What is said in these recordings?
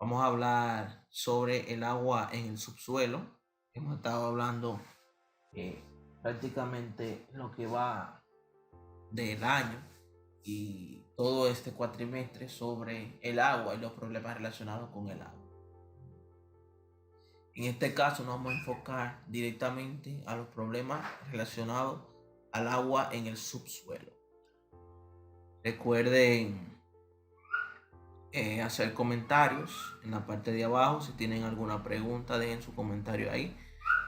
Vamos a hablar sobre el agua en el subsuelo. Hemos estado hablando eh, prácticamente lo que va del año y todo este cuatrimestre sobre el agua y los problemas relacionados con el agua. En este caso nos vamos a enfocar directamente a los problemas relacionados al agua en el subsuelo. Recuerden hacer comentarios en la parte de abajo. Si tienen alguna pregunta, dejen su comentario ahí.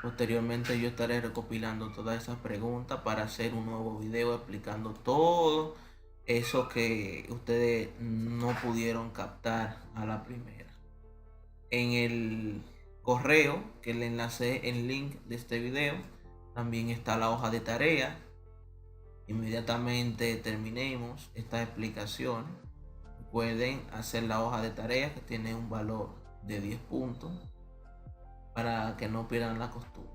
Posteriormente yo estaré recopilando todas esas preguntas para hacer un nuevo video explicando todo eso que ustedes no pudieron captar a la primera. En el correo que le enlacé el link de este video también está la hoja de tarea. Inmediatamente terminemos esta explicación, pueden hacer la hoja de tarea que tiene un valor de 10 puntos para que no pierdan la costumbre.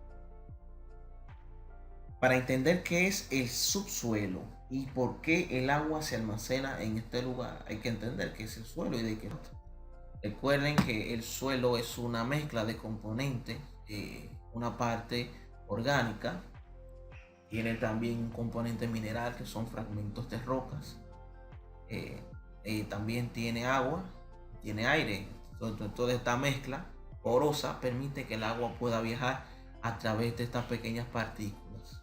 Para entender qué es el subsuelo y por qué el agua se almacena en este lugar, hay que entender qué es el suelo y de qué. Recuerden que el suelo es una mezcla de componentes, una parte orgánica, tiene también un componente mineral que son fragmentos de rocas, también tiene agua, tiene aire. Toda esta mezcla porosa permite que el agua pueda viajar a través de estas pequeñas partículas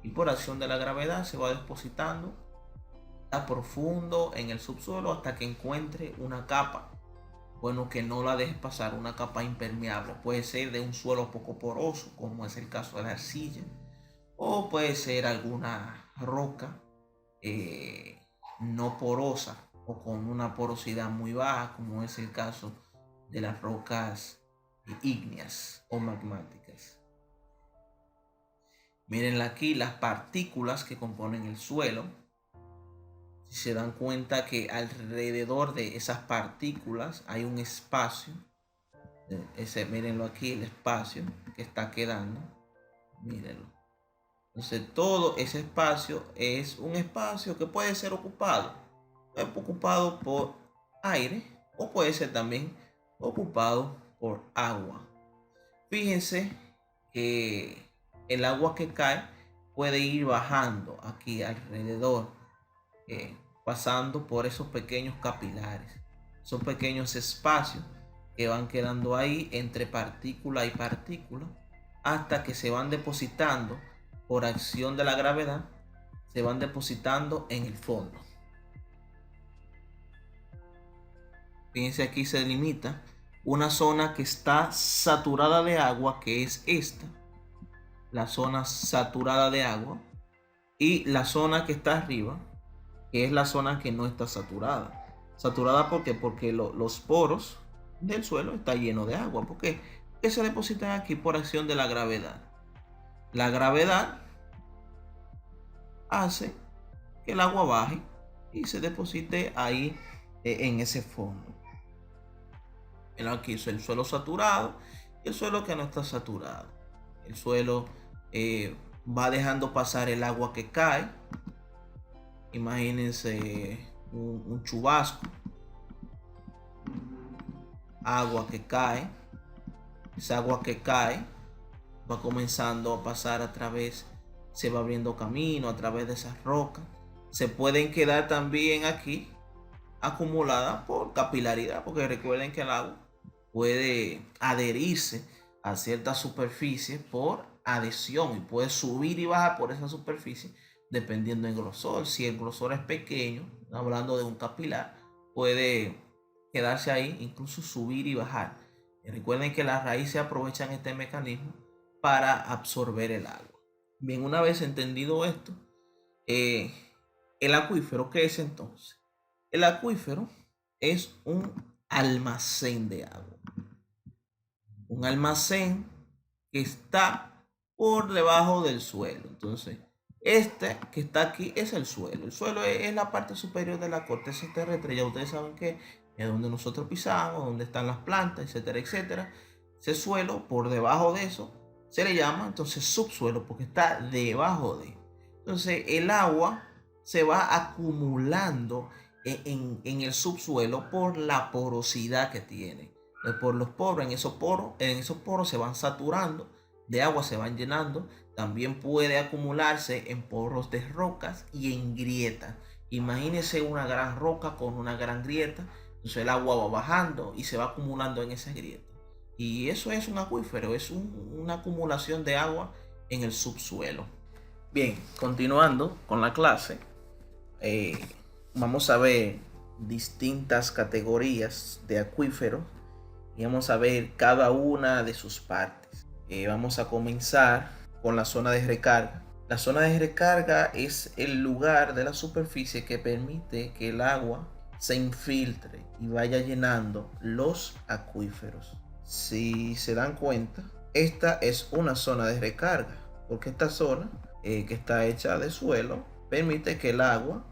y por acción de la gravedad se va depositando a profundo en el subsuelo hasta que encuentre una capa, bueno, que no la deje pasar, una capa impermeable. Puede ser de un suelo poco poroso, como es el caso de la arcilla, o puede ser alguna roca no porosa o con una porosidad muy baja, como es el caso de las rocas ígneas o magmáticas. Miren aquí las partículas que componen el suelo. Si se dan cuenta que alrededor de esas partículas hay un espacio, mírenlo aquí, el espacio que está quedando, mírenlo. Entonces todo ese espacio es un espacio que puede ser ocupado por aire o puede ser también ocupado por agua. Fíjense que el agua que cae puede ir bajando aquí alrededor, pasando por esos pequeños capilares, son pequeños espacios que van quedando ahí entre partícula y partícula hasta que se van depositando por acción de la gravedad, se van depositando en el fondo. Fíjense, aquí se delimita una zona que está saturada de agua, que es esta, la zona saturada de agua, y la zona que está arriba, que es la zona que no está saturada. Saturada ¿por qué? Porque los poros del suelo están llenos de agua. ¿Por qué? Porque se depositan aquí por acción de la gravedad. La gravedad hace que el agua baje y se deposite ahí en ese fondo. Aquí es el suelo saturado y el suelo que no está saturado. El suelo va dejando pasar el agua que cae. Imagínense un chubasco, agua que cae. Esa agua que cae va comenzando a pasar a través, se va abriendo camino a través de esas rocas. Se pueden quedar también aquí acumuladas por capilaridad, porque recuerden que el agua puede adherirse a cierta superficie por adhesión y puede subir y bajar por esa superficie dependiendo del grosor. Si el grosor es pequeño, hablando de un capilar, puede quedarse ahí, incluso subir y bajar. Y recuerden que las raíces aprovechan este mecanismo para absorber el agua. Bien, una vez entendido esto, el acuífero, ¿qué es entonces? El acuífero es un almacén de agua. Un almacén que está por debajo del suelo. Entonces, este que está aquí es el suelo. El suelo es la parte superior de la corteza terrestre. Ya ustedes saben que es donde nosotros pisamos, donde están las plantas, etcétera, etcétera. Ese suelo, por debajo de eso, se le llama entonces subsuelo porque está debajo de. Entonces, el agua se va acumulando en el subsuelo por la porosidad que tiene. Por los poros, en esos poros se van saturando de agua, se van llenando. También puede acumularse en poros de rocas y en grietas. Imagínese una gran roca con una gran grieta. Entonces el agua va bajando y se va acumulando en esas grietas. Y eso es un acuífero, es una acumulación de agua en el subsuelo. Bien, continuando con la clase, eh, vamos a ver distintas categorías de acuíferos y vamos a ver cada una de sus partes. Vamos a comenzar con la zona de recarga. La zona de recarga es el lugar de la superficie que permite que el agua se infiltre y vaya llenando los acuíferos. Si se dan cuenta, esta es una zona de recarga, porque esta zona que está hecha de suelo permite que el agua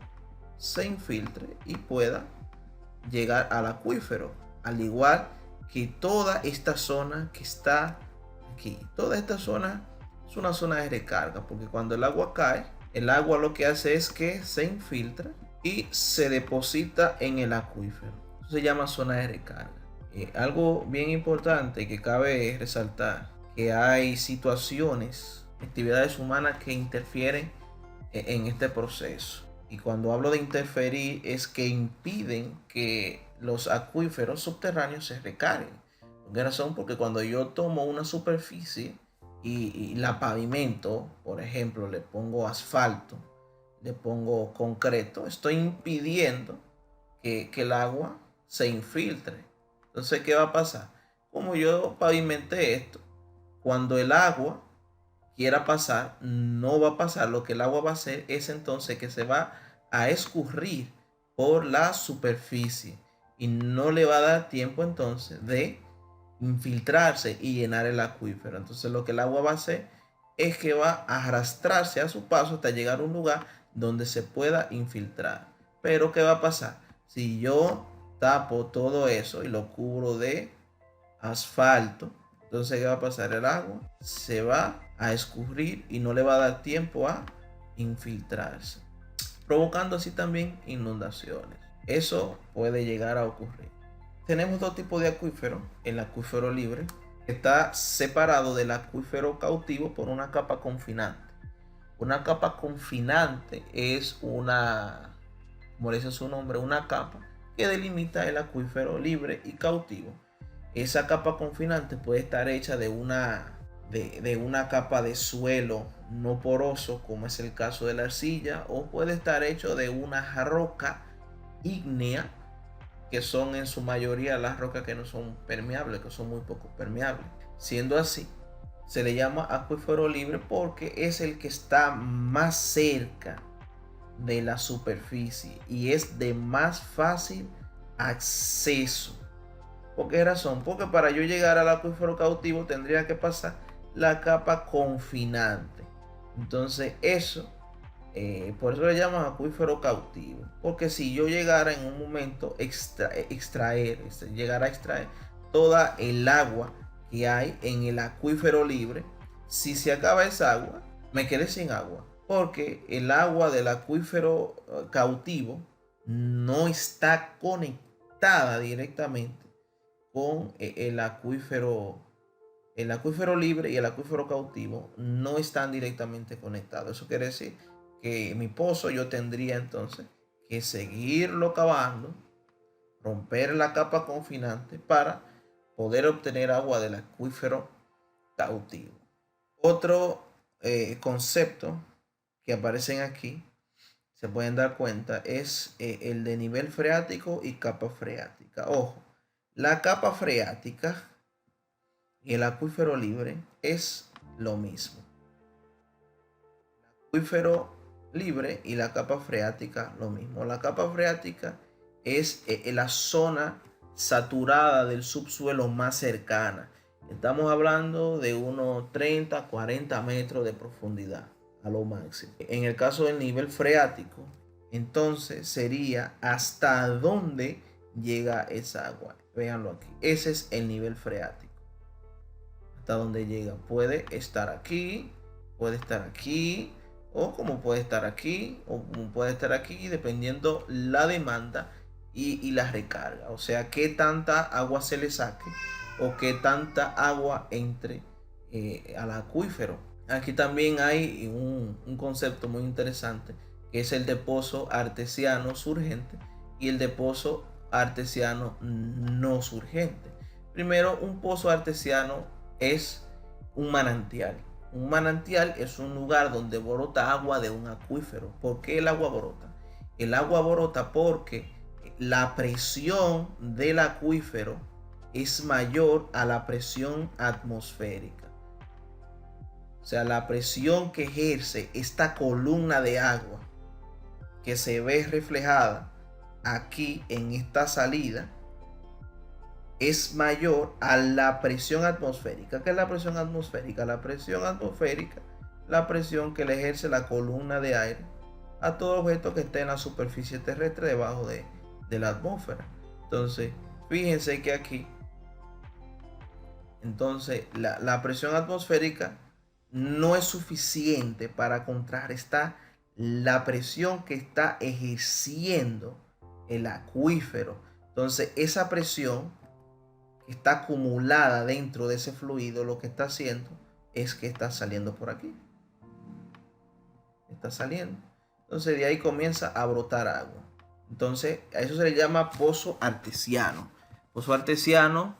se infiltre y pueda llegar al acuífero, al igual que toda esta zona que está aquí. Toda esta zona es una zona de recarga, porque cuando el agua cae, el agua lo que hace es que se infiltra y se deposita en el acuífero. Eso se llama zona de recarga. Algo bien importante que cabe resaltar, que hay situaciones, actividades humanas que interfieren en este proceso. Y cuando hablo de interferir es que impiden que los acuíferos subterráneos se recarguen. ¿Por qué razón? Porque cuando yo tomo una superficie y la pavimento, por ejemplo, le pongo asfalto, le pongo concreto, estoy impidiendo que el agua se infiltre. Entonces, ¿qué va a pasar? Como yo pavimenté esto, cuando el agua quiera pasar, no va a pasar. Lo que el agua va a hacer es entonces que se va a escurrir por la superficie y no le va a dar tiempo entonces de infiltrarse y llenar el acuífero. Entonces lo que el agua va a hacer es que va a arrastrarse a su paso hasta llegar a un lugar donde se pueda infiltrar. Pero ¿qué va a pasar? Si yo tapo todo eso y lo cubro de asfalto, entonces ¿qué va a pasar? El agua se va a escurrir y no le va a dar tiempo a infiltrarse, provocando así también inundaciones. Eso puede llegar a ocurrir. Tenemos dos tipos de acuífero. El acuífero libre está separado del acuífero cautivo por una capa confinante. Una capa confinante es una, como dice su nombre, una capa que delimita el acuífero libre y cautivo. Esa capa confinante puede estar hecha de una capa de suelo no poroso, como es el caso de la arcilla, o puede estar hecho de una roca ígnea, que son en su mayoría las rocas que no son permeables, que son muy poco permeables. Siendo así, se le llama acuífero libre porque es el que está más cerca de la superficie y es de más fácil acceso. ¿Por qué razón? Porque para yo llegar al acuífero cautivo tendría que pasar la capa confinante. Entonces eso, por eso le llaman acuífero cautivo. Porque si yo llegara en un momento llegar a extraer toda el agua que hay en el acuífero libre, si se acaba esa agua, me quedé sin agua. Porque el agua del acuífero cautivo no está conectada directamente con el acuífero libre y el acuífero cautivo no están directamente conectados. Eso quiere decir que mi pozo yo tendría entonces que seguirlo cavando, romper la capa confinante para poder obtener agua del acuífero cautivo. Otro concepto que aparecen aquí, se pueden dar cuenta, es el de nivel freático y capa freática. Ojo, la capa freática y el acuífero libre es lo mismo. El acuífero libre y la capa freática lo mismo. La capa freática es la zona saturada del subsuelo más cercana. Estamos hablando de unos 30, 40 metros de profundidad a lo máximo. En el caso del nivel freático, entonces sería hasta dónde llega esa agua. Véanlo aquí. Ese es el nivel freático. Hasta donde llega. Puede estar aquí, puede estar aquí, o como puede estar aquí, o como puede estar aquí, dependiendo la demanda y la recarga. O sea, qué tanta agua se le saque o qué tanta agua entre al acuífero. Aquí también hay un concepto muy interesante, que es el de pozo artesiano surgente y el de pozo artesiano no surgente. Primero, un pozo artesiano es un manantial. Un manantial es un lugar donde brota agua de un acuífero. ¿Por qué el agua brota? El agua brota porque la presión del acuífero es mayor a la presión atmosférica. O sea, la presión que ejerce esta columna de agua que se ve reflejada aquí en esta salida es mayor a la presión atmosférica. ¿Qué es la presión atmosférica? La presión atmosférica, la presión que le ejerce la columna de aire a todo objeto que esté en la superficie terrestre debajo de la atmósfera. Entonces, fíjense que aquí, entonces, la presión atmosférica no es suficiente para contrarrestar la presión que está ejerciendo el acuífero. Entonces, esa presión que está acumulada dentro de ese fluido, lo que está haciendo es que está saliendo por aquí. Está saliendo. Entonces, de ahí comienza a brotar agua. Entonces, a eso se le llama pozo artesiano. Pozo artesiano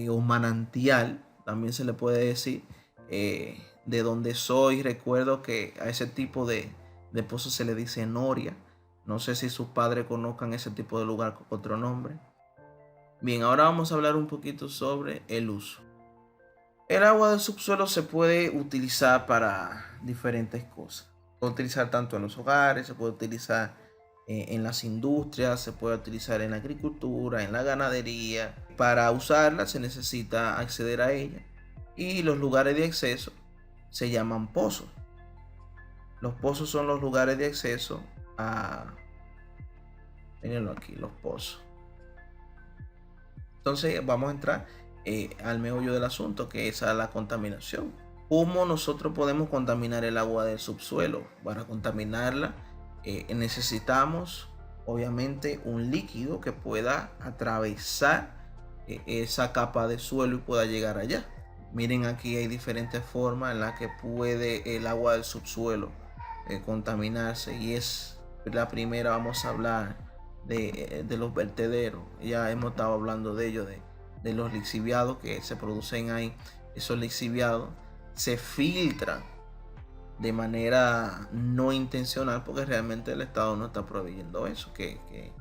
o manantial, también se le puede decir. De donde soy, recuerdo que a ese tipo de pozo se le dice noria. No sé si sus padres conozcan ese tipo de lugar con otro nombre. Bien, ahora vamos a hablar un poquito sobre el uso. El agua del subsuelo se puede utilizar para diferentes cosas. Se puede utilizar tanto en los hogares, se puede utilizar en las industrias, se puede utilizar en la agricultura, en la ganadería. Para usarla se necesita acceder a ella y los lugares de acceso se llaman pozos. Los pozos son los lugares de acceso a... Mírenlo aquí, los pozos. Entonces vamos a entrar al meollo del asunto, que es a la contaminación. ¿Cómo nosotros podemos contaminar el agua del subsuelo? Para contaminarla necesitamos obviamente un líquido que pueda atravesar esa capa de suelo y pueda llegar allá. Miren, aquí hay diferentes formas en las que puede el agua del subsuelo contaminarse, y es la primera. Vamos a hablar de los vertederos. Ya hemos estado hablando de ello, de los lixiviados que se producen ahí. Esos lixiviados se filtran de manera no intencional, porque realmente el Estado no está proveyendo eso, que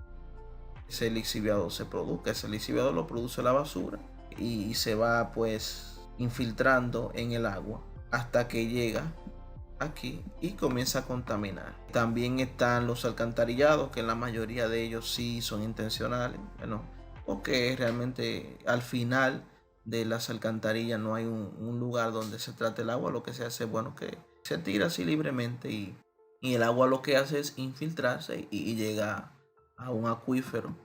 ese lixiviado se produzca. Ese lixiviado lo produce la basura y se va pues infiltrando en el agua hasta que llega aquí y comienza a contaminar. También están los alcantarillados, que la mayoría de ellos sí son intencionales, bueno, porque realmente al final de las alcantarillas no hay un lugar donde se trate el agua. Lo que se hace, bueno, que se tira así libremente y el agua lo que hace es infiltrarse y llega a un acuífero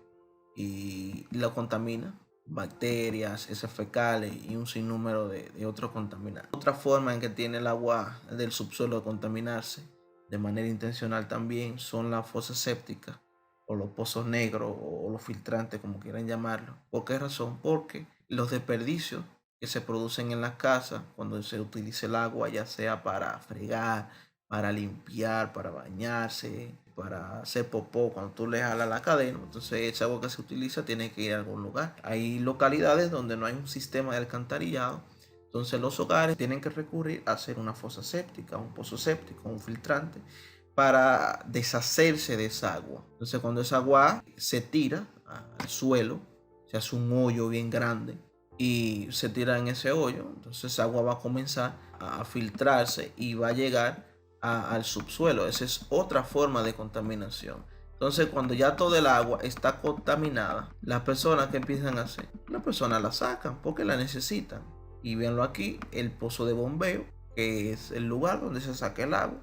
y lo contamina. Bacterias, heces fecales y un sinnúmero de otros contaminantes. Otra forma en que tiene el agua del subsuelo de contaminarse de manera intencional también son las fosas sépticas o los pozos negros o los filtrantes, como quieran llamarlo. ¿Por qué razón? Porque los desperdicios que se producen en las casas cuando se utiliza el agua, ya sea para fregar, para limpiar, para bañarse, para hacer popó, cuando tú le jalas la cadena, entonces esa agua que se utiliza tiene que ir a algún lugar. Hay localidades donde no hay un sistema de alcantarillado, entonces los hogares tienen que recurrir a hacer una fosa séptica, un pozo séptico, un filtrante, para deshacerse de esa agua. Entonces cuando esa agua se tira al suelo, se hace un hoyo bien grande y se tira en ese hoyo, entonces esa agua va a comenzar a filtrarse y va a llegar al subsuelo. Esa es otra forma de contaminación. Entonces cuando ya todo el agua está contaminada, las personas que empiezan a hacer, las personas la sacan porque la necesitan. Y véanlo aquí, el pozo de bombeo, que es el lugar donde se saca el agua.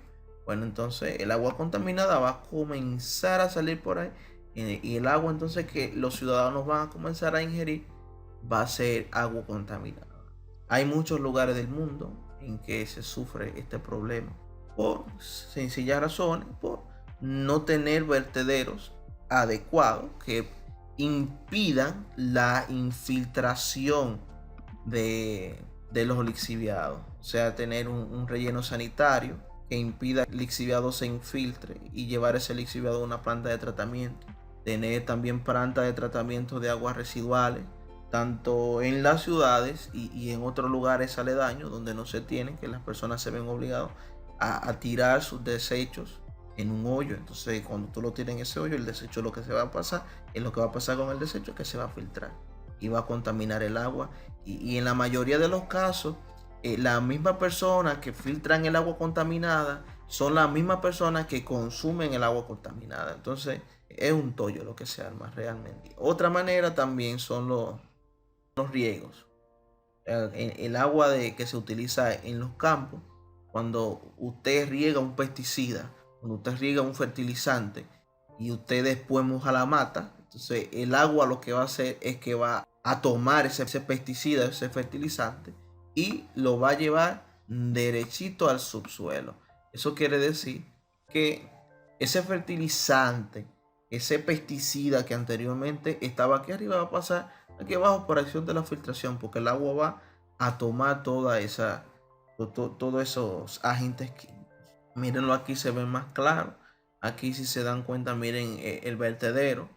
Bueno, entonces el agua contaminada va a comenzar a salir por ahí, y el agua entonces que los ciudadanos van a comenzar a ingerir va a ser agua contaminada. Hay muchos lugares del mundo en que se sufre este problema. por sencillas razones, por no tener vertederos adecuados que impidan la infiltración de los lixiviados. O sea, tener un relleno sanitario que impida que el lixiviado se infiltre y llevar ese lixiviado a una planta de tratamiento. Tener también planta de tratamiento de aguas residuales, tanto en las ciudades y en otros lugares aledaños donde no se tienen, que las personas se ven obligadas a tirar sus desechos en un hoyo. Entonces, cuando tú lo tienes en ese hoyo, el desecho lo que se va a pasar, es lo que va a pasar con el desecho, es que se va a filtrar y va a contaminar el agua. Y en la mayoría de los casos, las mismas personas que filtran el agua contaminada son las mismas personas que consumen el agua contaminada. Entonces, es un tollo lo que se arma realmente. Otra manera también son los riegos. El agua que se utiliza en los campos, cuando usted riega un pesticida, cuando usted riega un fertilizante y usted después moja la mata, entonces el agua lo que va a hacer es que va a tomar ese pesticida, ese fertilizante, y lo va a llevar derechito al subsuelo. Eso quiere decir que ese fertilizante, ese pesticida que anteriormente estaba aquí arriba, va a pasar aquí abajo por acción de la filtración, porque el agua va a tomar todos esos agentes químicos. Mírenlo, aquí se ve más claro. Aquí, si se dan cuenta, miren, el vertedero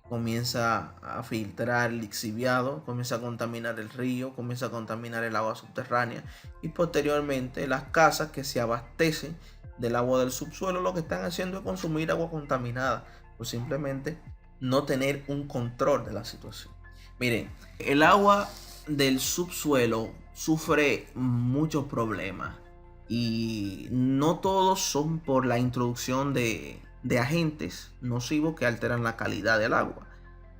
comienza a filtrar lixiviado, comienza a contaminar el río, comienza a contaminar el agua subterránea, y posteriormente las casas que se abastecen del agua del subsuelo lo que están haciendo es consumir agua contaminada, o simplemente no tener un control de la situación. Miren, el agua del subsuelo sufre muchos problemas y no todos son por la introducción de agentes nocivos que alteran la calidad del agua.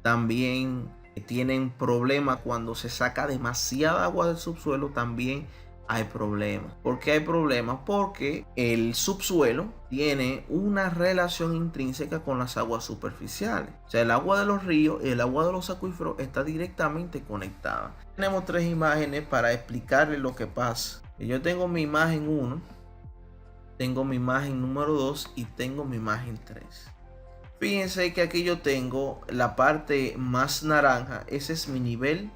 También tienen problemas cuando se saca demasiada agua del subsuelo. También hay problemas. ¿Por qué hay problemas? Porque el subsuelo tiene una relación intrínseca con las aguas superficiales. O sea, el agua de los ríos y el agua de los acuíferos está directamente conectada. Tenemos 3 imágenes para explicarles lo que pasa. Yo tengo mi imagen 1, tengo mi imagen número 2 y tengo mi imagen 3. Fíjense que aquí yo tengo la parte más naranja. Ese es mi nivel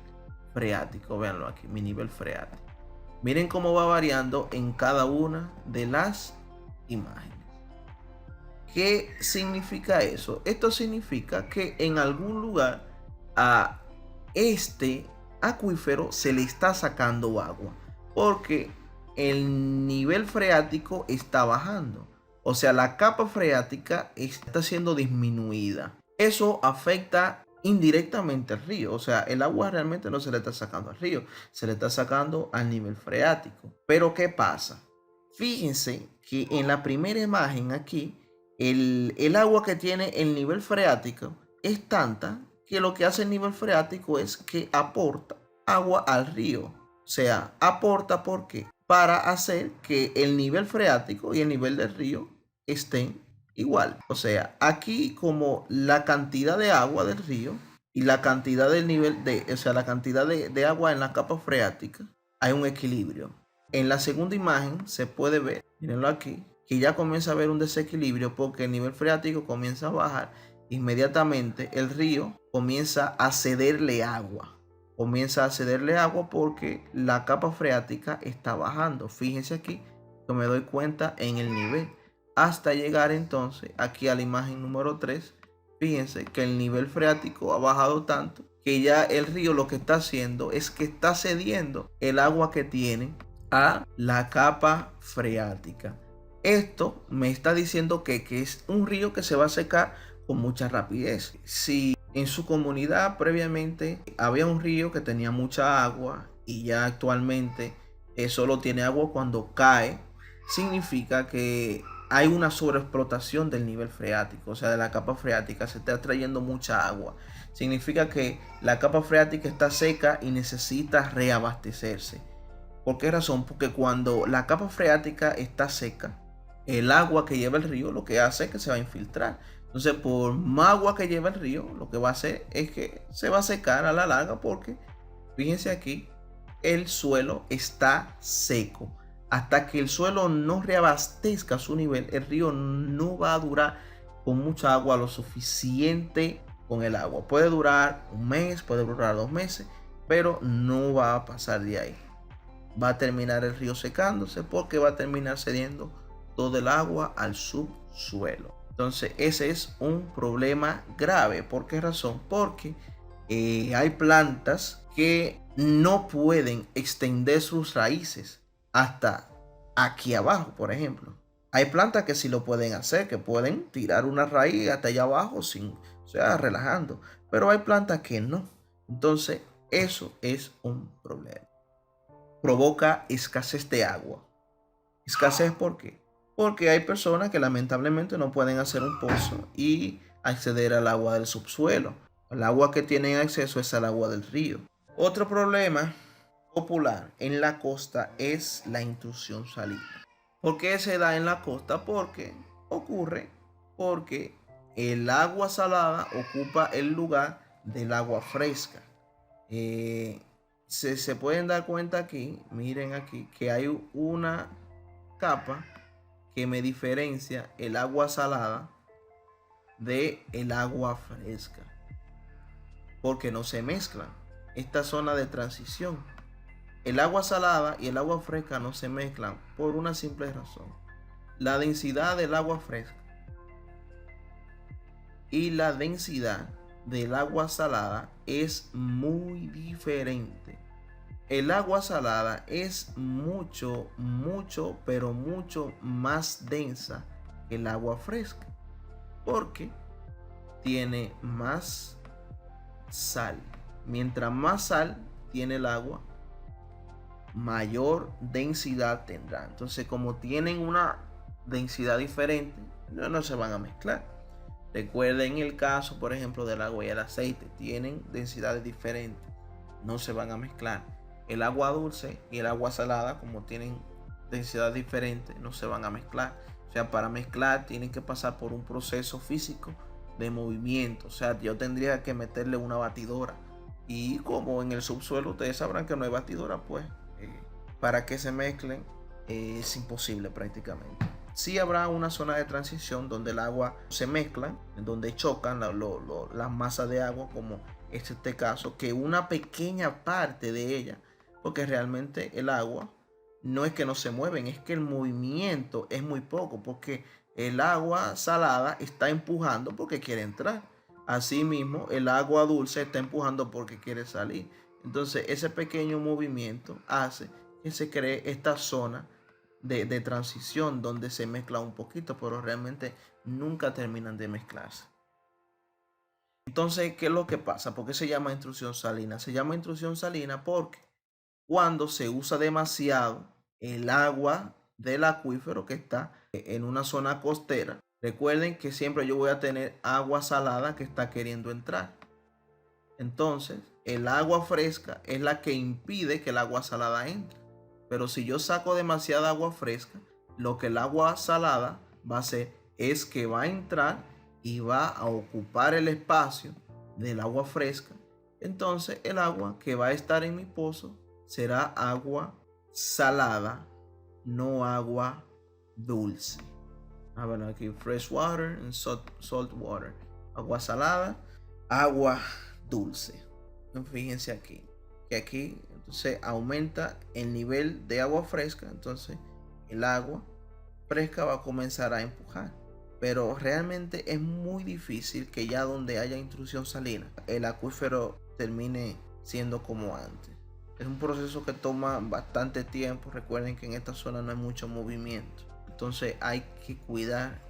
freático. Véanlo aquí, mi nivel freático. Miren cómo va variando en cada una de las imágenes. ¿Qué significa eso? Esto significa que en algún lugar a este acuífero se le está sacando agua, porque el nivel freático está bajando. O sea, la capa freática está siendo disminuida. Eso afecta indirectamente al río. O sea, el agua realmente no se le está sacando al río, se le está sacando al nivel freático. Pero ¿qué pasa? Fíjense que en la primera imagen aquí, el agua que tiene el nivel freático es tanta que lo que hace el nivel freático es que aporta agua al río. O sea, aporta, ¿por qué? Para hacer que el nivel freático y el nivel del río estén igual. O sea, aquí como la cantidad de agua del río y la cantidad del nivel o sea, la cantidad de agua en la capa freática, hay un equilibrio. En la segunda imagen se puede ver, mírenlo aquí, que ya comienza a haber un desequilibrio porque el nivel freático comienza a bajar. Inmediatamente el río comienza a cederle agua. Comienza a cederle agua porque la capa freática está bajando. Fíjense aquí que me doy cuenta en el nivel. Hasta llegar entonces aquí a la imagen número 3. Fíjense que el nivel freático ha bajado tanto que ya el río lo que está haciendo es que está cediendo el agua que tiene a la capa freática. Esto me está diciendo que es un río que se va a secar con mucha rapidez. Si en su comunidad previamente había un río que tenía mucha agua y ya actualmente solo tiene agua cuando cae, significa que hay una sobreexplotación del nivel freático, o sea, de la capa freática. Se está trayendo mucha agua. Significa que la capa freática está seca y necesita reabastecerse. ¿Por qué razón? Porque cuando la capa freática está seca, el agua que lleva el río lo que hace es que se va a infiltrar. Entonces, por más agua que lleva el río, lo que va a hacer es que se va a secar a la larga, porque fíjense aquí, el suelo está seco. Hasta que el suelo no reabastezca su nivel, el río no va a durar con mucha agua lo suficiente con el agua. Puede durar un mes, puede durar 2 meses, pero no va a pasar de ahí. Va a terminar el río secándose porque va a terminar cediendo todo el agua al subsuelo. Entonces ese es un problema grave. ¿Por qué razón? Porque hay plantas que no pueden extender sus raíces hasta aquí abajo, por ejemplo. Hay plantas que sí lo pueden hacer, que pueden tirar una raíz hasta allá abajo o sea, relajando. Pero hay plantas que no. Entonces eso es un problema. Provoca escasez de agua. ¿Escasez por qué? Porque hay personas que lamentablemente no pueden hacer un pozo y acceder al agua del subsuelo. El agua que tienen acceso es al agua del río. Otro problema popular en la costa es la intrusión salina. ¿Por qué se da en la costa? Porque el agua salada ocupa el lugar del agua fresca. Se pueden dar cuenta aquí, miren aquí, que hay una capa que me diferencia el agua salada de el agua fresca, porque no se mezclan. Esta zona de transición, el agua salada y el agua fresca no se mezclan por una simple razón: la densidad del agua fresca y la densidad del agua salada es muy diferente. El agua salada es mucho, pero mucho más densa que el agua fresca, porque tiene más sal. Mientras más sal tiene el agua, mayor densidad tendrá. Entonces, como tienen una densidad diferente, no se van a mezclar. Recuerden el caso, por ejemplo, del agua y el aceite. Tienen densidades diferentes, no se van a mezclar. El agua dulce y el agua salada, como tienen densidad diferente, no se van a mezclar. O sea, para mezclar tienen que pasar por un proceso físico de movimiento. O sea, yo tendría que meterle una batidora. Y como en el subsuelo ustedes sabrán que no hay batidora, pues para que se mezclen es imposible prácticamente. Sí habrá una zona de transición donde el agua se mezcla, donde chocan las masas de agua, como es este caso, que una pequeña parte de ella, porque realmente el agua no es que no se mueven, es que el movimiento es muy poco, porque el agua salada está empujando porque quiere entrar. Asimismo, el agua dulce está empujando porque quiere salir. Entonces, ese pequeño movimiento hace que se cree esta zona de transición donde se mezcla un poquito, pero realmente nunca terminan de mezclarse. Entonces, ¿qué es lo que pasa? ¿Por qué se llama intrusión salina? Se llama intrusión salina porque cuando se usa demasiado el agua del acuífero que está en una zona costera, recuerden que siempre yo voy a tener agua salada que está queriendo entrar. Entonces, el agua fresca es la que impide que el agua salada entre. Pero si yo saco demasiada agua fresca, lo que el agua salada va a hacer es que va a entrar y va a ocupar el espacio del agua fresca. Entonces el agua que va a estar en mi pozo será agua salada, no agua dulce. Bueno, aquí fresh water and salt water. Agua salada, agua dulce. Fíjense aquí, que aquí entonces aumenta el nivel de agua fresca, entonces el agua fresca va a comenzar a empujar. Pero realmente es muy difícil que ya donde haya intrusión salina, el acuífero termine siendo como antes. Es un proceso que toma bastante tiempo. Recuerden que en esta zona no hay mucho movimiento. Entonces hay que cuidar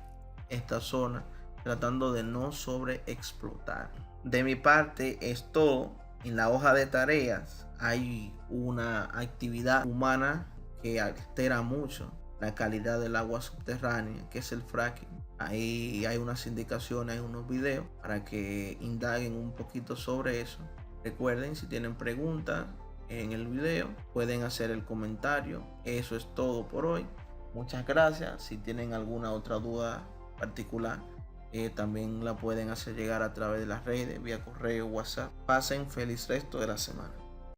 esta zona tratando de no sobreexplotar. De mi parte es todo. En la hoja de tareas hay una actividad humana que altera mucho la calidad del agua subterránea, que es el fracking. Ahí hay unas indicaciones, hay unos videos para que indaguen un poquito sobre eso. Recuerden, si tienen preguntas en el video, pueden hacer el comentario. Eso es todo por hoy. Muchas gracias. Si tienen alguna otra duda particular, también la pueden hacer llegar a través de las redes, vía correo, WhatsApp. Pasen feliz resto de la semana.